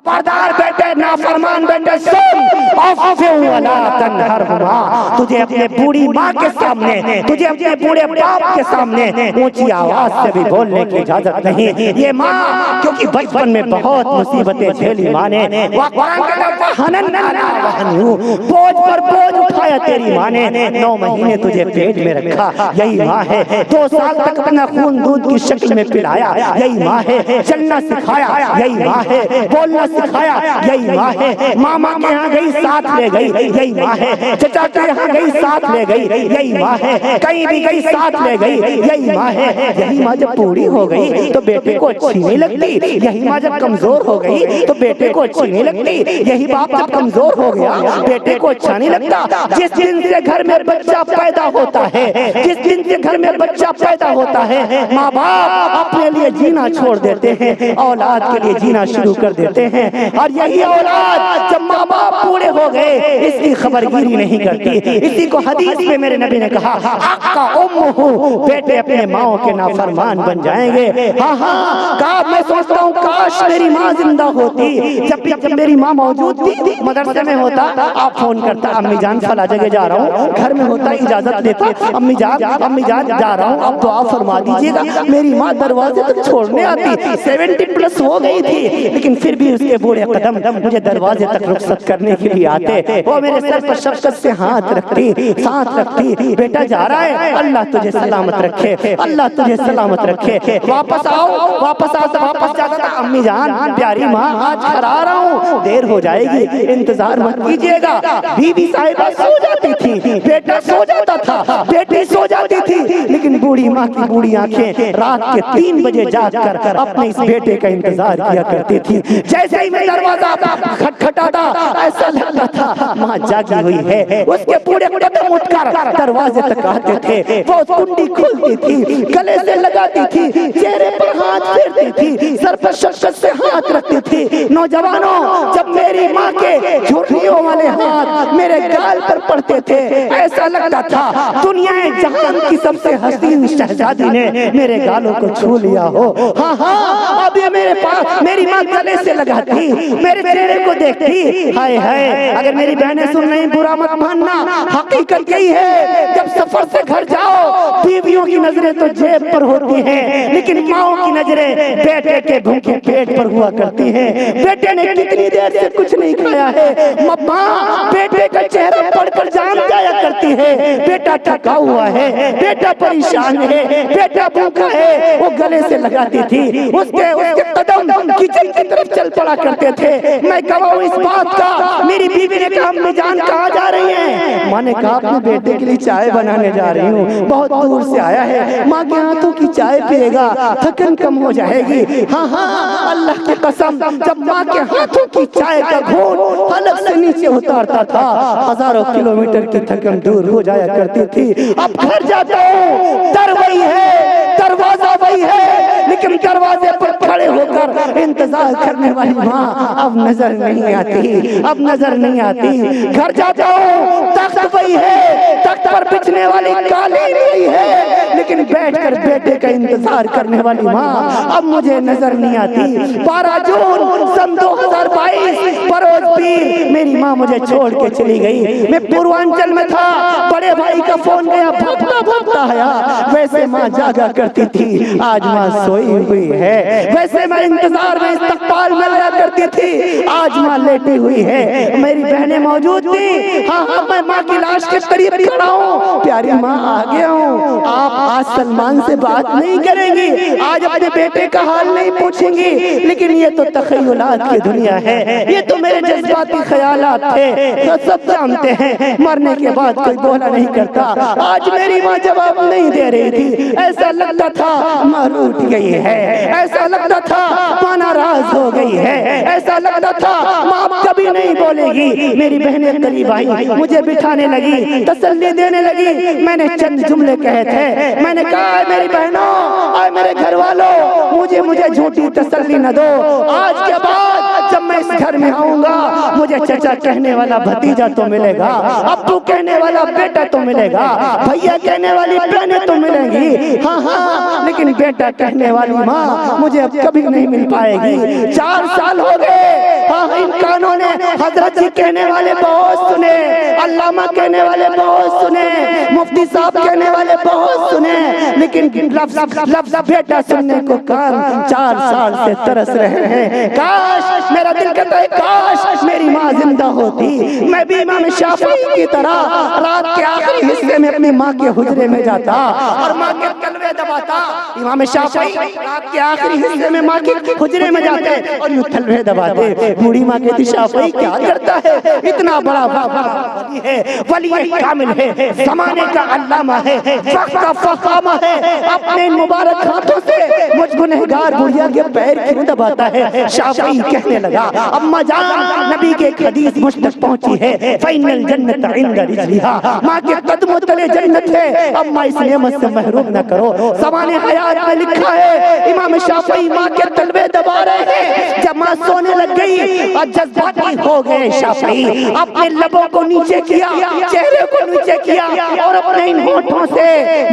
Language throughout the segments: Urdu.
خبردار بیٹے، نافرمان بیٹے سن، اعفو ولا تنہرہما، تجھے اپنے بوڑھی ماں کے سامنے، تجھے اپنے بوڑھے باپ کے سامنے اونچی آواز سے بھی بولنے کی اجازت نہیں۔ یہ ماں کیونکہ بچپن میں بہت مصیبتیں جھیلی ماں نے، بوجھ پر بوجھ اٹھایا تیری ماں نے، 9 مہینے تجھے پیٹ میں رکھا، یہی ماں ہے۔ 2 سال تک اپنا خون دودھ کی شکل میں پلایا، یہی ماں ہے۔ چلنا سکھایا، یہی ماں ہے۔ بولنا سکھایا، یہی ماں ہے۔ ماما کے یہاں گئی ساتھ لے گئی، یہی ماں ہے۔ چچا کے یہاں گئی ساتھ لے گئی، یہی ماں ہے۔ کہیں بھی گئی ساتھ لے گئی، یہی ماں ہے۔ یہی ماں جب بوڑھی ہو گئی تو بیٹے کو اچھی نہیں لگتی، یہی ماں جب کمزور ہو گئی تو بیٹے کو اچھی نہیں لگتی، یہی باپ جب کمزور ہو گیا بیٹے کو اچھا نہیں لگتا۔ جس دن سے گھر میں بچہ پیدا ہوتا ہے، جس دن سے گھر میں بچہ پیدا ہوتا ہے، ماں باپ اپنے لیے جینا چھوڑ دیتے ہیں، اولاد کے لیے جینا شروع کر دیتے ہیں۔ اور یہی اولاد جب ماں باپ بوڑھے ہو گئے اس کی خبرگیری نہیں کرتی۔ اسی کو حدیث میں میرے نبی نے کہا، آقا امہ، بیٹے اپنے ماں کے نافرمان بن جائیں گے۔ ہاں ہاں، کہا میں سوچتا ہوں کاش میری ماں زندہ ہوتی، جب میری ماں موجود تھی، مدرسے میں ہوتا آپ فون کرتا، امی جان فلاں جگہ جا رہا ہوں، گھر میں ہوتا اجازت لیتا، امی جان جا رہا ہوں آپ دعا فرما دیجیے گا۔ میری ماں دروازے تک چھوڑنے آتی، 70 پلس ہو گئی تھی لیکن پھر بھی اس کے بوڑھے قدم مجھے دروازے تک رخصت کرنے کے لیے آتے۔ وہ میرے سر پر شفقت سے ہاتھ رکھتی، ساتھ رکھتی، بیٹا جا رہا ہے، اللہ تجھے سلامت رکھے، اللہ تجھے سلامت رکھے، واپس آؤ، واپس جاتا تھا، امی جان پیاری ماں آج کرا رہا ہوں، دیر ہو جائے گی، انتظار مت کیجیے گا۔ بیوی صاحبہ سو جاتی تھی، بیٹا سو جاتا تھا، بیٹی سو جاتی تھی، لیکن بوڑھی ماں کی بوڑھی آنکھیں رات کے 3 بجے جاگ کر اپنے اس بیٹے کا انتظار کیا کرتی تھی۔ جیسے ہی میں دروازہ کھٹکھٹاتا ایسا لگتا تھا ماں جاگی ہوئی ہے۔ اس کے بوڑھے قدم اٹھ کر دروازے تک آتے تھے، وہ کنڈی کھولتی تھی، گلے سے لگاتی تھی، چہرے پر ہاتھ پھیرتی تھی، سر پر شفقت سے ہاتھ رکھتی تھی۔ نوجوانوں، جب میری ماں کے جھرریوں والے ہاتھ میرے گال پر پڑتے تھے ایسا لگتا تھا دنیا جہان کی سب سے حسین شہزادی نے میرے گالوں کو چھو لیا ہو۔ ہاں ہاں، اب یہ میرے پاس میری ماں گلے سے لگاتی، میرے چہرے کو دیکھتی، ہائے ہائے، اگر میری بہنیں سن رہی برا مت ماننا، حقیقت یہی ہے جب سفر سے گھر جاؤ بیویوں کی نظریں تو جیب پر ہوتی ہیں لیکن ماؤں کی نظریں بیٹے کے بھوکے پیٹ پر ہوا کرتی ہیں۔ بیٹے نے کتنی دیر سے کچھ نہیں کھایا ہے، ماں بیٹے کا چہرہ پڑھ کر جان جایا کرتی ہے، بیٹا تھکا ہوا ہے، بیٹا پریشان ہے، بیٹا بھوکا ہے، وہ گلے سے لگاتی تھی، اس کے قدم کچن کی طرف چل پڑا کرتے تھے۔ میں گواہ ہوں اس بات کا، میری بیوی نے کہا امی جان کہاں جا رہی ہیں؟ ماں نے کہا اپنے بیٹے کے لیے چائے بنانے جا رہی ہوں، بہت دور سے آیا ہے، ماں کے ہاتھوں کی چائے پیے گا تھکن کم ہو جائے گی۔ ہاں ہاں، اللہ کی قسم جب ماں کے ہاتھوں کی چائے کا گھونٹ حلق سے نیچے اتارتا تھا ہزاروں کلومیٹر کی تھکن دور ہو جایا کرتی تھی۔ اب گھر جاتا ہوں، در وہی ہے، دروازہ وہی ہے، لیکن دروازے پر کھڑے ہو کر انتظار کرنے والی ماں اب نظر نہیں آتی، اب نظر نہیں آتی۔ گھر جاتا ہوں، تخت وہی ہے، تخت پر بچھنے والی قالین وہی ہے، لیکن بیٹھ کر بیٹے کا انتظار کرنے والی ماں اب مجھے نظر نہیں آتی۔ 12 جون سن 2022 بروز پیر میری ماں مجھے چھوڑ کے چلی گئی۔ میں پوروانچل میں تھا، بڑے بھائی کا فون گیا، بھاگتا بھاگتا آیا۔ ویسے ماں جاگا کرتی تھی، آج ماں سوئی ہوئی ہے۔ ویسے میں انتظار میں استقبال میں آیا کرتی تھی، آج ماں لیٹی ہوئی ہے۔ میری بہنیں موجود تھی، ہاں ہاں، میں ماں کی لاش کے قریب کھڑا ہوں، پیاری ماں آ گیا ہوں۔ آپ آج سلمان سے بات نہیں کریں گی، آج اپنے بیٹے کا حال نہیں پوچھیں گی، لیکن یہ تو تخیلات کی دنیا ہے، یہ تو میرے جذباتی خیالات تھے۔ سب جانتے ہیں مرنے کے بعد کوئی بولا نہیں کرتا۔ آج میری ماں جواب نہیں دے رہی تھی، ایسا لگتا تھا ماں روٹ گئی ہے، ایسا لگتا تھا ماں ناراض ہو گئی ہے، ایسا لگتا تھا ماں کبھی نہیں بولے گی۔ میری بہنیں قریب آئی، مجھے بٹھانے لگی، تسلی دینے لگی۔ میں نے چند جملے کہے تھے، میں نے کہا اے میری بہنوں، اے میرے گھر والوں، مجھے جھوٹی تسلی نہ دو۔ آج کے بعد جب میں اس گھر میں آؤں گا مجھے چچا کہنے والا بھتیجا تو ملے گا، ابو کہنے والا بیٹا تو ملے گا، بھیا کہنے والی بہنیں تو ملیں گی، ہاں ہاں، لیکن بیٹا کہنے والی ماں مجھے اب کبھی نہیں مل پائے گی۔ 4 سال ہو گئے، ہاں نوجوانوں نے حضرت جی کہنے والے بہت سنے، علامہ کہنے والے بہت سنے، مفتی صاحب کہنے والے بہت سنے، لیکن لفظ بیٹا سننے کو کان 4 سال سے ترس رہے ہیں۔ کاش، میرا دل کہتا ہے کاش میری ماں زندہ ہوتی، میں بھی امام شافعی کی طرح رات کے آخری حصے میں اپنی ماں کے حجرے میں جاتا اور ماں کے تلوے دباتا۔ امام شافعی رات کے آخری حصے میں ماں کے حجرے میں جاتے اور یوں تلوے دباتے۔ بوڑھی ماں کہتی شافعی کیا کرتا ہے، اتنا بڑا ولی ہے، ولی کامل ہے، زمانے کا علامہ ہے، وقت کا فخامہ ہے، اپنے مبارک ہاتھوں سے مجھ گنہگار بڑھیا کے پیر کیوں دباتا ہے؟ شافعی کہنے لگا اماں جان، نبی کے ایک حدیث مجھ تک پہنچی ہے، فَإِنَّ الْجَنَّةَ عِنْدَ رِجْلِهَا، ماں کے قدموں تلے جنت ہے، اماں اس نعمت سے محروم نہ کرو۔ زمانے حیات میں لکھا ہے امام شافعی ماں کے تلوے دبا رہے ہیں، جب ماں سونے لگ گئی اور جذباتی ہو گئے شافعی اپنے لبوں کو نیچے کیا، چہرے کو نیچے کیا اور اپنے ان ہونٹوں سے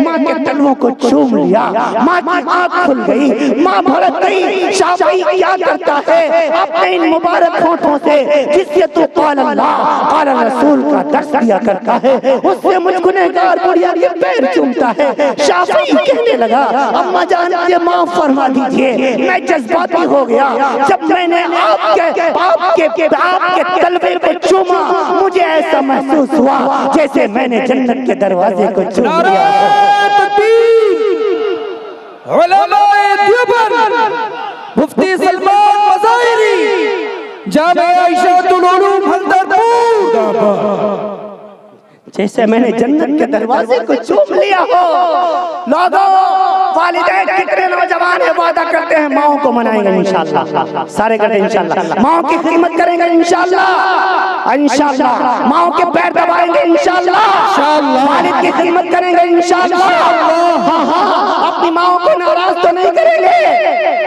ماں کے تلووں کو چوم لیا۔ ماں کی آنکھ کھل گئی، ماں بھڑک گئی۔ شافعی کیا کرتا ہے؟ اپنے ان مبارک ہونٹوں سے جس سے تو قال اللہ قال رسول کا درس دیا کرتا ہے، اس سے مجھ گنہگار بڑھیا کے پیر چومتا ہے۔ شافعی کہنے لگا اماں جان مجھے معاف فرما دیجئے، میں جذباتی ہو گیا، جب میں نے آپ کے تلوے کو چوما مجھے ایسا محسوس ہوا جیسے میں نے جنت کے دروازے کو چوم لیا ہے۔ علماء دیوبند، مفتی سلمان مظاہری، جامعہ عائشہ العلوم حلدرپور، جیسے میں نے جنت کے دروازے کو چوم لیا ہو۔ لوگوں، والدین کتنے نوجوان ہیں وعدہ کرتے ہیں ماؤں کو منائیں گے انشاءاللہ، سارے کہتے ہیں انشاءاللہ، ماؤں کی خدمت کریں گے انشاءاللہ، انشاءاللہ، ماؤں کے پیر دبائیں گے انشاءاللہ، والد کی خدمت کریں گے انشاءاللہ، ہاں ہاں، اپنی ماؤں کو ناراض تو نہیں کریں گے،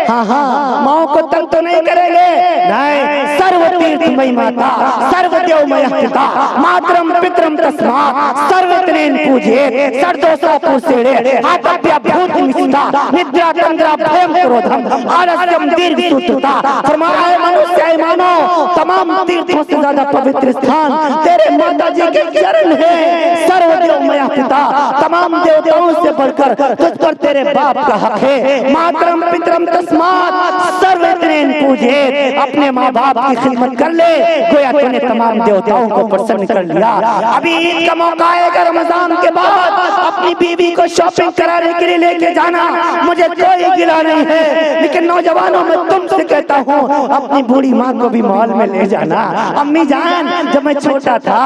ہاں ہاں، ماؤں کو تنگ تو نہیں کریں گے، نہیں، سرو تیرتھ مئی ماتا، سرو دیو مئی ہتتا، ماترم پترم تسمات، سروتنین پوجے، سردوسا پورسیڑے، آتپیا بھوت مستا، ندرا تندرا بھیم کرودھم، آرسیم دیر سوتتا۔ فرمایا اے منوس اے مانو، تمام تیرتھوں سے زیادہ پوتر استھان تیرے ماتا جی کے چرن ہے، سرو دیو میا پتا، تمام دیوتاؤں سے بڑھ کر تجھ پر تیرے باپ کا حق ہے۔ ماترم پترم تسمات، سروتنین پوجے، اپنے ماں باپ کی خدمت کر لے، گویا تو نے تمام دیوتاؤں کو پرسن کر لیا۔ ابھی عید کا موقع آئے گا رمضان کے بعد، اپنی بیوی کو شاپنگ کرانے کے لیے لے کے جانا، مجھے کوئی گلا نہیں ہے، لیکن نوجوانوں میں تم سے کہتا ہوں اپنی بوڑھی ماں کو بھی مال میں لے جانا۔ امی جان، جب میں چھوٹا تھا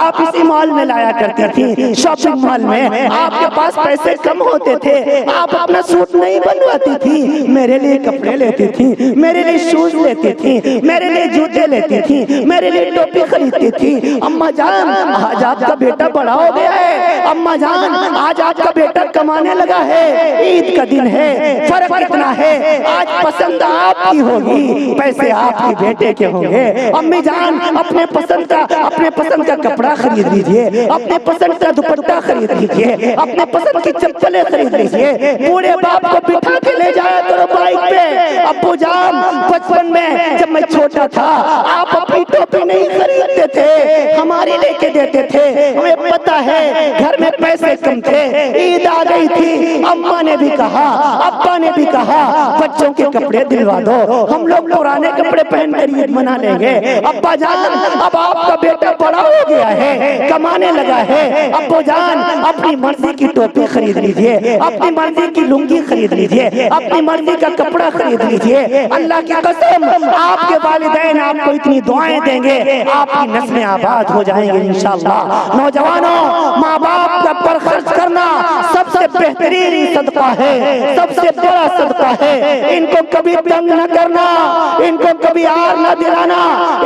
آپ اسی مال میں لایا کرتی تھی، شاپنگ مال میں، آپ کے پاس پیسے کم ہوتے تھے، آپ اپنا سوٹ نہیں بنواتی تھی، میرے لیے کپڑے لیتی تھی، میرے لیے شوز لیتی تھی، میرے لیے جوتے لیتی تھی، میرے لیے ٹوپی خریدتی تھی۔ اماں جان، آج آپ کا بیٹا بڑا ہو گیا ہے، اماں جان آج آپ کا بیٹا کمانے لگا ہے، عید کا دن ہے، فرق اتنا ہے، آج پسند آپ کی ہوگی، پیسے آپ کی بیٹے کے ہوں گے۔ امی جان، اپنے پسند کا کپڑا خرید لیجئے، اپنے پسند کا دوپٹہ خرید لیجئے، اپنے پسند کی چپلیں خرید لیجئے، بوڑھے باپ کو بٹھا کے لے جایا کرو بائک پہ۔ ابو جان، بچپن میں جب میں چھوٹا تھا آپ اپنی ٹوپی نہیں خریدتے تھے، ہماری لے کے دیتے تھے، ہمیں پتہ ہے گھر میں پیسے کم تھے، عید آ گئی تھی، اماں نے بھی کہا، ابا نے بھی کہا بچوں کے کپڑے دلوا دو، ہم لوگ پرانے کپڑے پہن کر عید منا لیں گے۔ ابا جان، اب آپ کا بیٹا بڑا ہو گیا ہے، کمانے لگا ہے، ابو جان اپنی مرضی کی ٹوپی خرید لیجئے، اپنی مرضی کی لنگی خرید لیجئے، اپنی مرضی کا کپڑا خرید لیجئے۔ اللہ کی قسم، آپ کے والدین آپ کو اتنی دعائیں دیں گے، آپ کی نسلیں آباد ہو جائیں گے انشاءاللہ۔ نوجوانوں، ماں باپ پر خرچ کرنا سب سے بہترین صدقہ ہے، سب سے بڑا صدقہ ہے۔ ان کو کبھی تنگ نہ کرنا، ان کو کبھی آر نہ دلانا،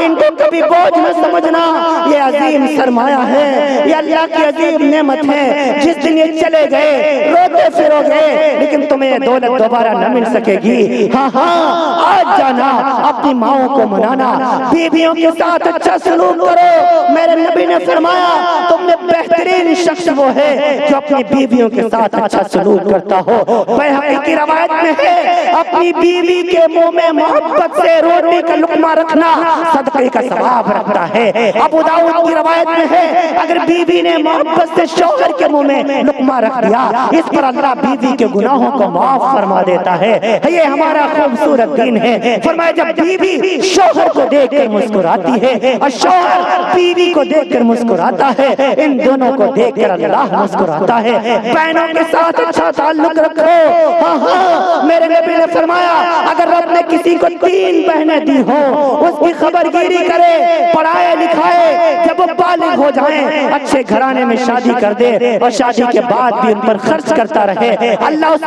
ان کو کبھی بوجھ نہ سمجھنا، یہ عظیم سرمایہ ہے، یہ اللہ کی عظیم نعمت ہے۔ جس دن یہ چلے گئے روتے پھرو گے، لیکن تمہیں یہ دولت دوبارہ نہ مل سکے گی۔ ہاں ہاں، آج جانا، اپنی ماؤں کو منانا، بیویوں کے ساتھ اچھا سلوک کرو۔ میرے نبی نے فرمایا تم میں بہترین شخص وہ ہے جو اپنی بیویوں کے ساتھ اچھا سلوک کرتا ہو۔ بیہقی کی روایت میں ہے اپنی بیوی کے منہ میں محبت سے روٹی کا لقمہ رکھنا صدقے کا ثواب رکھتا ہے۔ ابو داؤد کی روایت میں ہے اگر بیوی نے محبت سے شوہر کے منہ میں لقمہ رکھ دیا اس پر اللہ بیوی کے گناہوں کو معاف فرما دیتا ہے۔ یہ ہمارا خوبصورت دین ہے۔ فرمایا جب بیوی شوہر کو دیکھ کر مسکراتی ہے اور شوہر بیوی کو دیکھ کر مسکراتا ہے ان دونوں کو دیکھ کر اللہ مسکراتا ہے۔ بہنوں کے ساتھ اچھا تعلق رکھو۔ ہاں ہاں میرے نبی نے فرمایا اگر رب نے کسی کو 3 بہنیں دی ہوں اس کی خبر گیری کرے، پڑھائے لکھائے، جب وہ بالغ ہو جائیں اچھے گھرانے میں شادی کر دے اور شادی کے بعد بھی ان پر خرچ کرتا رہے، اللہ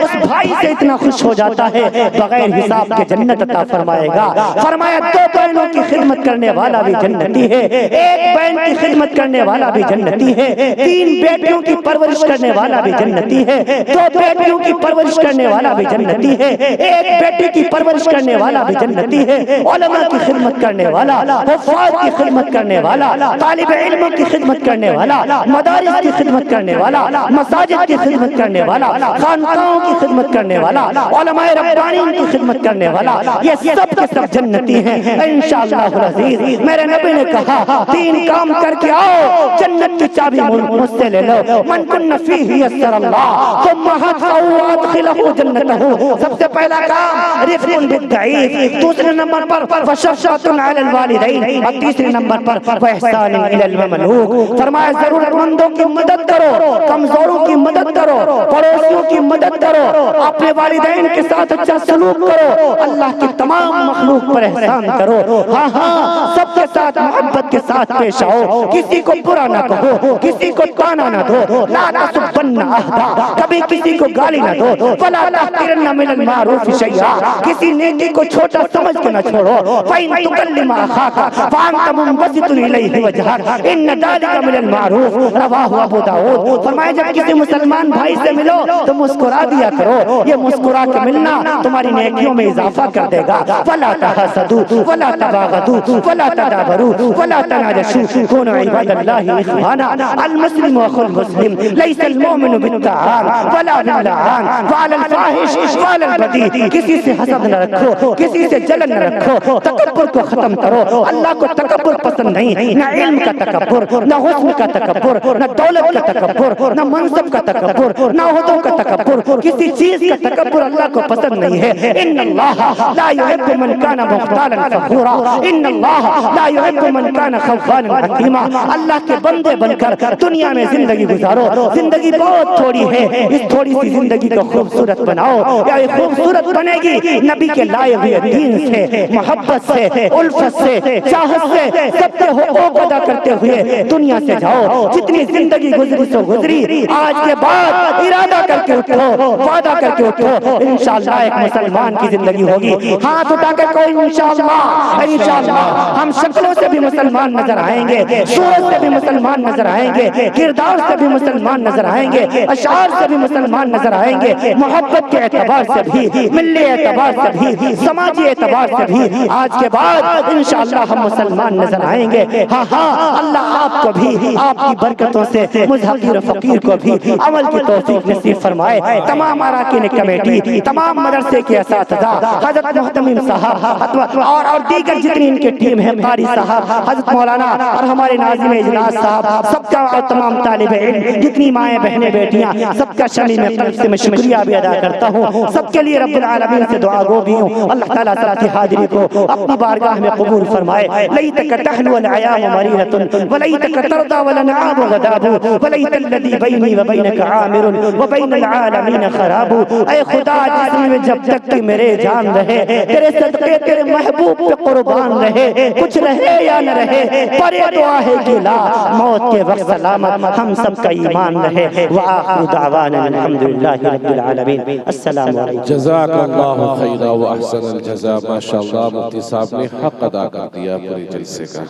اس بھائی سے اتنا خوش ہو جاتا ہے بغیر حساب کے جنت عطا فرمائے گا۔ فرمایا 2 بہنوں کی خدمت کرنے والا بھی جنتی ہے، 1 بہن کی خدمت کرنے والا بھی جنتی ہے، 3 بیٹیوں کی پرورش کرنے والا بھی جنتی ہے، 2 بیٹیوں کی پرورش کرنے والا بھی جنتی ہے، 1 بیٹی کی پرورش کرنے والا بھی جنتی ہے، علماء کی خدمت کرنے والا، حفاظ کی خدمت کرنے والا، طالب علموں کی خدمت کرنے والا، مدارس کی خدمت کرنے والا، مساجد کی خدمت کرنے والا، خانقاہوں کی خدمت کرنے والا، علماء ربانیین کی خدمت کرنے والا، یہ سب کے سب جنتی ہیں انشاءاللہ العزیز۔ میرے نبی نے کہا 3 کام کر کے آؤ جنت کی چابی مجھ سے لے لو۔ من کن فیہ یسر اللہ ثم حقہ وادخلہ جنتہ۔ سب سے پہلا کام رفق بالضعیف، دوسرے نمبر پر وشفقۃ علی الوالدین، اور تیسرے نمبر پر واحسان الی المملوک۔ فرمایا ضرورت مندوں کی مدد کرو، کمزوروں کی مدد کرو، پڑوسیوں کی مدد کرو، اپنے والدین کے ساتھ اچھا سلوک کرو، اللہ کی تمام مخلوق پر احسان کرو۔ ہاں ہاں سب کے ساتھ محبت کے ساتھ پیش آؤ، کسی کو برا نہ کہو، کسی کو تانا نہ دو، لا تسبن احدا، کبھی کسی کو گالی نہ دو، ولا تحقرن من المعروف شیئا، کسی نیکی کو چھوٹا سمجھ کے نہ چھوڑو، فإن تکلم اخاک فانت منبسط الیہ وجہک ان ذلک من المعروف، رواہ ابو داؤد۔ فرمایا جب کسی مسلمان بھائی سے ملو تو مسکرا دیا کرو، یہ مسکرا کے ملنا تمہاری نیکیوں میں اضافہ کر دے گا۔ ولا تحسدوا ولا تباغضوا ولا تدابروا ولا تناجشوا كونوا عباد الله اخوانا، المسلم اخو المسلم، ليس المؤمن بالطعان ولا باللعان وعلى الفاحش وعلى البذيء۔ کسی سے حسد نہ رکھو، کسی سے جلن نہ رکھو، تکبر کو ختم کرو۔ اللہ کو تکبر پسند نہیں، نہ علم کا تکبر، نہ حسن کا تکبر، نہ دولت کا تکبر، نہ منصب کا تکبر، نہ عہدوں کا تکبر، کسی چیز کا تکبر اللہ کو پسند نہیں ہے۔ ان اللہ لا يحب من كان مختالا فخورا، ان اللہ لا يحب من كان خوانا حکیما۔ اللہ کے بندے بن کر دنیا میں زندگی گزارو، زندگی بہت تھوڑی ہے، اس تھوڑی سی زندگی کو خوبصورت بناؤ۔ یا یہ خوبصورت بنے گی نبی کے لائے ہوئے دین سے، محبت سے، الفت سے، چاہت سے، سب کے حقوق ادا کرتے ہوئے دنیا سے جاؤ۔ جتنی زندگی گزری سو گزری، آج کے بعد ارادہ کر کے اٹھو، وعدہ کر کے اٹھو، انشاءاللہ ایک مسلمان کی زندگی ہوگی۔ ہاتھ اٹھا کر کوئی انشاءاللہ، انشاءاللہ ہم شکلوں سے بھی مسلمان نظر آئیں گے، صورت سے بھی مسلمان نظر آئیں گے، کردار سے بھی مسلمان نظر آئیں گے، اشعار سے بھی مسلمان نظر آئیں گے، محبت کے اعتبار سے بھی، ملی اعتبار سے بھی، سماجی اعتبار سے بھی آج کے بعد انشاءاللہ ہم مسلمان نظر آئیں گے۔ ہاں ہاں اللہ آپ کو بھی آپ کی برکتوں سے مجھ حقیر و فقیر کو بھی عمل کی توفیق نصیب فرمائے۔ تمام اراکین کمیٹی، تمام مدرسے کے اساتذہ، حضرت محتمم صاحب اور دیگر جتنی ان کے ٹیم ہے، قاری صاحب، حضرت مولانا اور ہمارے ناظم اجلاس صاحب، سب کا اور تمام طالب علم، جتنی مائیں بہنیں بیٹیاں، سب کا شمی میں قلب سے میں شکریہ بھی ادا کرتا ہوں۔ سب کے لیے رب العالمین سے دعا گو بھی ہوں، اللہ تعالیٰ سب کی حاضری کو اپنی بارگاہ میں قبول فرمائے۔ لیتک تحلو العیام مریرۃ ولیتک ترضی والانعام غداب ولیت الذی بینی وبینک عامر وبین العالمین خراب۔ اے خدا جس میں جب تک کہ میرے جان رہے، تیرے صدقے تیرے محبوب پہ قربان رہے، کچھ رہے یا نہ رہے، پر یہ دعا ہے کہ لا موت کے وقت سلامت ہم سب کا ایمان رہے۔ وآخر دعوانا الحمدللہ رب العالمین۔ السلام علیکم۔ جزاک اللہ خیرا و احسن الجزا۔ ماشاءاللہ مفتی صاحب نے حق ادا کر دیا پورے جلسے کا۔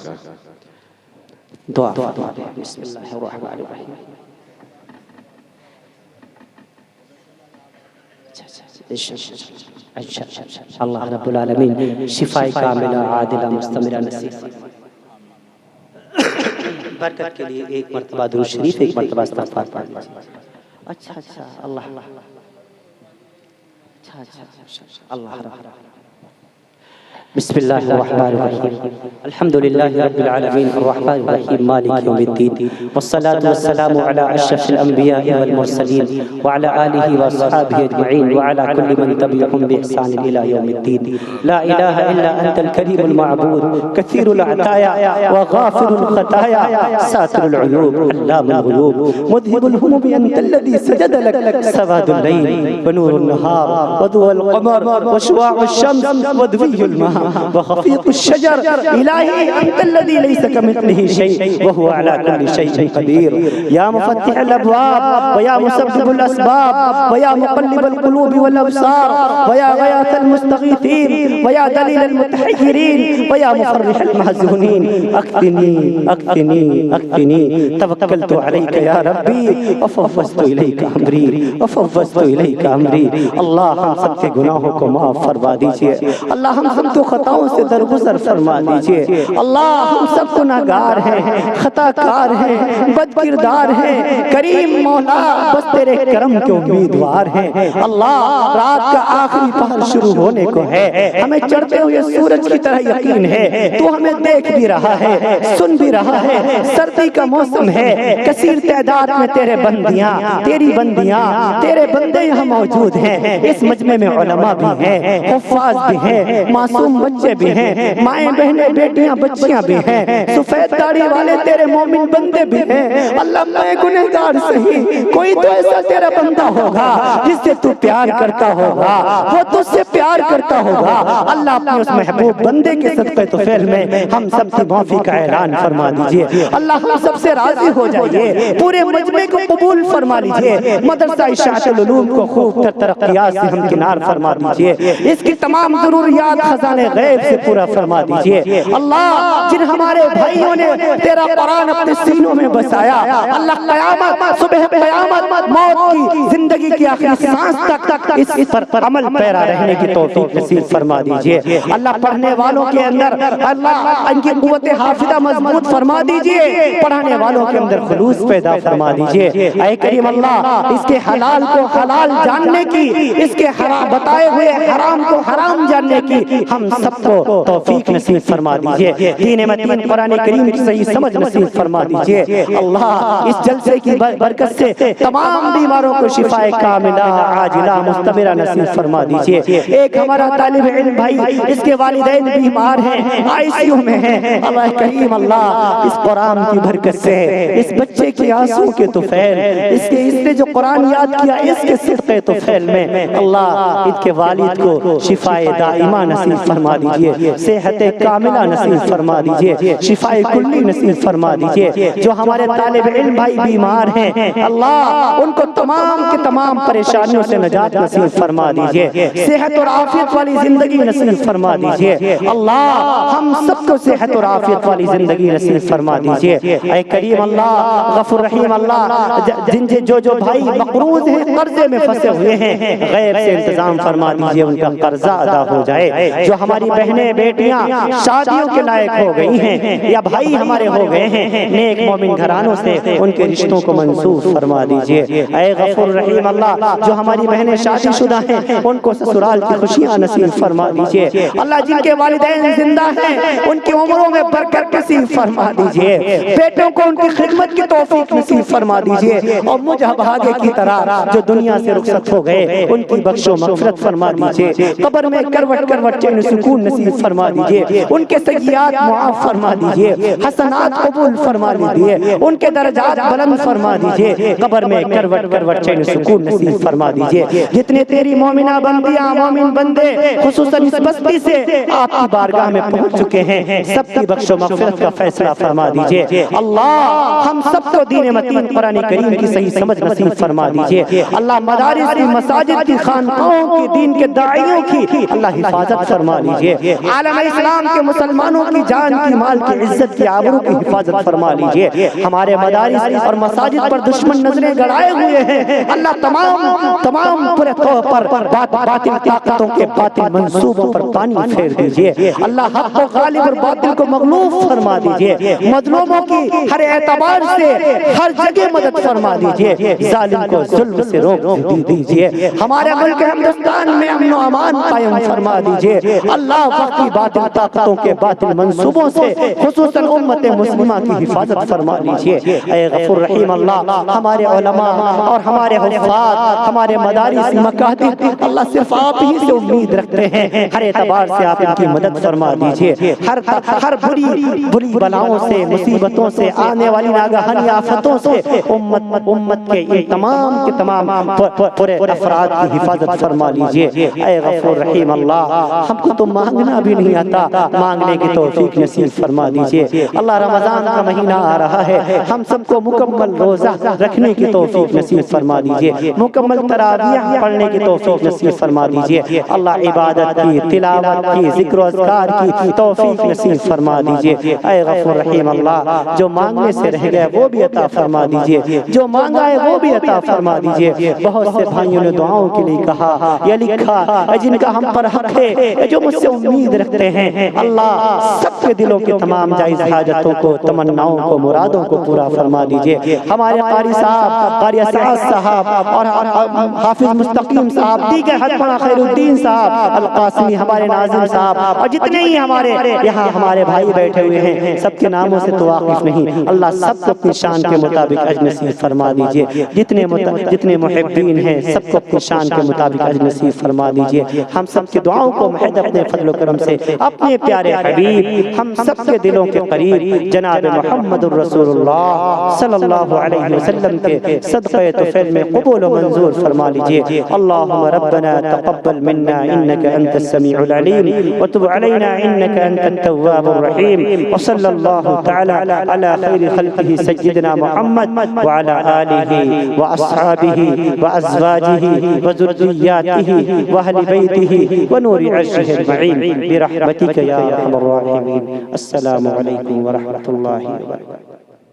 دعا بسم اللہ الرحمن الرحیم۔ اللہ رب العالمین شفاء کاملہ عادلہ مستمرہ نصیب۔ برکت کے لیے ایک مرتبہ درود شریف، ایک مرتبہ استغفار پڑھ لیجیے۔ اچھا اللہ اللہ بسم اللہ الرحمن الرحیم الحمد للہ رب العالمین الرحمن الرحیم مالک یوم الدین والصلاة والسلام علی اشرف الانبیاء والمرسلین وعلی آلہ واصحابہ اجمعین وعلی کل من تبعهم بإحسان الى یوم الدین لا الہ الا انت الکریم المعبود کثیر العطایا وغافر الخطایا ساتر العیوب علام الغیوب مذهب الہموم انت الذی سجد لک سواد اللیل ونور النہار وضوء القمر وشعاع الشمس وضوی الماء وخفيق الشجر إلهي أنت الذي ليس كمثله شيء وهو على كل شيء قدير يا مفتح الأبواب ويا مسبب الأسباب ويا مقلب القلوب والأبصار ويا غياث المستغيثين ويا دليل المتحيرين ويا مفرح المحزونين أكفني توكلت عليك يا ربي وفوضت إليك أمري اللہ ہم سب کے گناہوں کو معاف فرما دیجئے، اللہ ہم تو خطاؤں سے درگزر فرما دیجئے، اللہ ہم سب گناہگار ہیں، خطا کار ہیں، بد کردار ہیں، کریم مولا بس تیرے کرم کے امیدوار ہیں۔ اللہ رات کا آخری پہر شروع ہونے کو ہے، ہمیں چڑھتے ہوئے سورج کی طرح یقین ہے تو ہمیں دیکھ بھی رہا ہے، سن بھی رہا ہے، سردی کا موسم ہے، کثیر تعداد میں تیرے بندیاں، تیری بندیاں، تیرے بندے یہاں موجود ہیں، اس مجمع میں علماء بھی ہیں، حفاظ بھی ہیں، معصوم بچے بھی ہیں، مائیں بہنیں بیٹیاں بچیاں بھی ہیں، سفید داڑھی والے تیرے مومن بندے بھی ہیں۔ اللہ میں گنہگار سہی، کوئی تو ایسا تیرا بندہ ہوگا جس سے تو پیار کرتا ہوگا، وہ تجھ سے پیار کرتا ہوگا۔ اللہ اپنے اس محبوب بندے کے صدقے تو فعل میں ہم سب کی معافی کا اعلان فرما دیجئے، اللہ ہم سب سے راضی ہو جائیے، پورے مجمع کو قبول فرما لیجئے، مدرسہ اشاعت العلوم کو خوب تر ترقیات سے ہمکنار فرما دیجئے، اس کی تمام ضروریات خزانے غیب سے پورا فرما دیجئے۔ اللہ جن ہمارے بھائیوں نے تیرا قرآن اپنے سینوں میں بسایا، اللہ قیامت صبح قیامت موت کی زندگی کی آخری سانس تک اس پر عمل پیرا رہنے کی توفیق نصیب فرما دیجئے۔ اللہ پڑھنے والوں کے اندر اللہ ان کی قوت حافظہ مضبوط فرما دیجئے، پڑھانے والوں کے اندر خلوص پیدا فرما دیجئے۔ اے کریم اللہ اس کے حلال کو حلال جاننے کی، اس کے حرام بتائے ہوئے حرام کو حرام جاننے کی ہم سب کو توفیق نصیب فرما دیجئے۔ دین متین قرآن کریم کی صحیح سمجھ نصیب فرما دیجئے۔ اللہ اس جلسے کی برکت سے تمام بیماروں کو شفاء کاملہ عاجلہ مستمرہ نصیب فرما دیجئے۔ ایک ہمارا طالب علم بھائی، اس کے والدین بیمار ہیں، ICU میں ہیں، اللہ کریم اللہ اس قرآن کی برکت سے اس بچے کی آنسوں کے طفیل، اس نے جو قرآن یاد کیا اس کے صدقے طفیل میں اللہ ان کے والد کو شفاء دائمہ نصیب فرما دیجئے، صحت کاملہ نصیب فرما دیجئے، شفاء کلی نصیب فرما دیجئے۔ جو ہمارے طالب علم بھائی بیمار ہیں اللہ ان کو تمام کے تمام پریشانیوں سے نجات نصیب فرما دیجئے، صحت اور عافیت والی زندگی نصیب فرما دیجئے۔ اللہ ہم سب کو صحت اور عافیت والی زندگی نصیب فرما دیجئے۔ اے کریم اللہ غفور رحیم اللہ جو بھائی مقروض ہیں، قرضے میں پھنسے ہوئے ہیں، غیب سے انتظام فرما دیجئے ان کا قرضہ ادا ہو جائے۔ جو ہماری بہنیں بیٹیاں شادیوں کے لائق ہو گئی ہیں یا بھائی ہمارے ہو گئے ہیں نیک مومن گھرانوں سے، ان کے رشتوں کو منسوخ فرما دیجئے۔ اے غفور رحیم اللہ جو ہماری بہنیں شادی شدہ ہیں ان کو سسرال کی خوشیاں نصیب فرما دیجئے۔ اللہ جن کے والدین زندہ ہیں ان کی عمروں میں برکت نصیب فرما دیجئے، بیٹوں کو ان کی خدمت کی توفیق نصیب فرما دیجئے، اور مجھ بھاگے کی طرح جو دنیا سے رخصت ہو گئے ان کی بخش و مغفرت فرما دیجئے، قبر میں کروٹ کروٹ چین سکون نصیب فرما دیجئے، ان کے سیئات معاف فرما دیجئے، حسنات قبول فرما لیجئے، ان کے درجات بلند فرما دیجئے، قبر میں کروٹ کروٹ چین سکون نصیب فرما دیجئے۔ جتنے تیری مومنہ بندیاں مومن بندے خصوصاً اس بستی سے آپ کی بارگاہ میں پہنچ چکے ہیں، سب کی بخش و مغفرت کا فیصلہ فرما دیجئے۔ اللہ ہم سب کو دین متین قرآن کریم کی صحیح سمجھ نصیب فرما دیجئے۔ اللہ مدارس کی، مساجد کی، خانقاہوں کی، دین کے داعیوں کی اللہ حفاظت فرما لیجئے۔ لیجئے، عالم اسلام کے مسلمانوں کی جان کی مال کی عزت کی آبرو کی حفاظت فرما لیجئے۔ ہمارے مدارس اور مساجد پر دشمن نظریں گڑائے ہوئے ہیں، اللہ تمام پورے طور پر باطل طاقتوں کے باطل منصوبوں پر پانی پھیر دیجئے۔ اللہ حق کو غالب اور باطل کو مغلوب فرما دیجئے، مظلوموں کی ہر اعتبار سے ہر جگہ مدد فرما دیجئے، ظالم کو ظلم سے روک دیجئے، ہمارے ملک ہندوستان میں امن و امان قائم فرما دیجئے۔ اللہ وقتی باطل طاقتوں کے باطل منصوبوں سے خصوصاً امت مسلمہ کی حفاظت فرما لیجئے۔ اے غفور رحیم اللہ، ہمارے علماء اور ہمارے حفاظ، ہمارے مدارس مکاتب، اللہ صرف آپ ہی سے امید رکھتے ہیں، ہر اعتبار سے آپ ان کی مدد فرما دیجئے، ہر بری بلاؤں سے مصیبتوں سے آنے والی ناگہانی آفتوں سے امت کے ان تمام کے تمام پورے افراد کی حفاظت فرما لیجئے۔ اے غفور رحیم اللہ، ہم کو تو مانگنا بھی نہیں آتا، مانگنے کی توفیق نصیب فرما دیجئے۔ اللہ رمضان کا مہینہ آ رہا ہے، ہم سب کو مکمل روزہ رکھنے کی توفیق نصیب فرما دیجئے، مکمل تراویح پڑھنے کی توفیق نصیب فرما دیجئے۔ اللہ عبادت کی، تلاوت کی، ذکر و اذکار کی توفیق نصیب فرما دیجئے۔ اے غفور رحیم اللہ، جو مانگنے سے رہ گئے وہ بھی عطا فرما دیجئے، جو مانگا ہے وہ بھی عطا فرما دیجئے۔ بہت سے بھائیوں نے دعاؤں کے لیے کہا یا لکھا، جن کا ہم پر حق ہے، جو مجھ سے امید رکھتے ہیں، اللہ سب کے دلوں کے تمام جائز حاجتوں کو، تمناؤں کو، مرادوں کو پورا فرما دیجئے۔ ہمارے قاری صاحب، قاری اسعد صاحب اور حافظ مستقیم صاحب، دیگر حتمہ خیر الدین صاحب، القاسمی، ہمارے ناظم صاحب اور جتنے ہی ہمارے یہاں ہمارے بھائی بیٹھے ہوئے ہیں، سب کے ناموں سے تو واقف نہیں، اللہ سب کو اپنی شان کے مطابق اجر نصیب فرما دیجئے۔ جتنے محبین ہیں سب کو اپنی شان کے مطابق اجر نصیب فرما دیجئے۔ ہم سب کی دعاؤں کو محض اپنے فضل و کرم سے اپنے پیارے حبیب ہم سب کے دلوں کے قریب جناب محمد الرسول اللہ صلی اللہ علیہ وسلم کے صدقے طفیل میں قبول و منظور فرما لیجئے۔ اللہم ربنا تقبل منا انك انت السميع العليم وتب علينا انك انت التواب الرحيم وصلى الله تعالى على خير خلقه سيدنا محمد وعلى آله وأصحابه وأزواجه وذرياته وأهل بيته ونور عرشه أجمعين برحمتك يا أرحم الراحمين۔ السلام عليكم ورحمة الله وبركاته۔